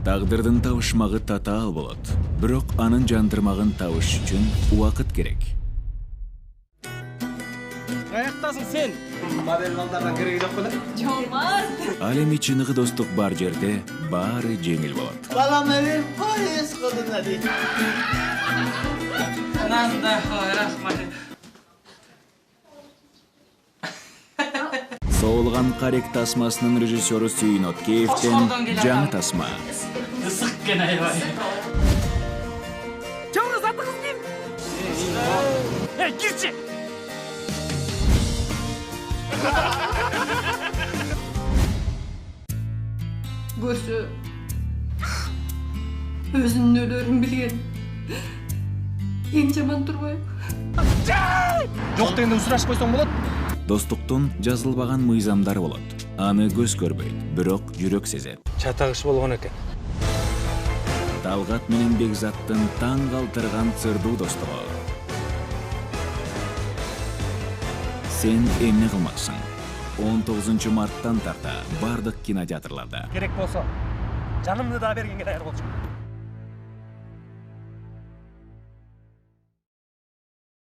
Тагдырдын табышмагы татаал болот. Бирок анын жандырмагын табыш үчүн убакыт керек. Каяктасың сен? Модель балдардан кереги жок беле? Жомарт. Ал эми чыныгы достук бар жерде баары жеңил болот. Балам элем поезд кылдыңа дейт. Анандай рахмат. Соолган карек тасмасынын режиссеру Сүйүн Откеевден жаңы тасма. Ысык экен аябай. Чоңуз атыңыз ким? Кирчи. Көрсө өзүнүн өлөрүн билген эң жаман турбайбы? Жок дегенде сурашып койсоң болот. Достуктун жазылбаган мыйзамдары болот. Аны көз көрбөйт, бирок жүрөк сезет. Чатагыш болгон экен. Талгат менен Бекзаттын таң калтырган сырдуу достугу. Сен эмне кылмаксың? 19 марттан тарта бардык кинотеатрларда. Керек болсо жанымды да бергенге даяр болчумун.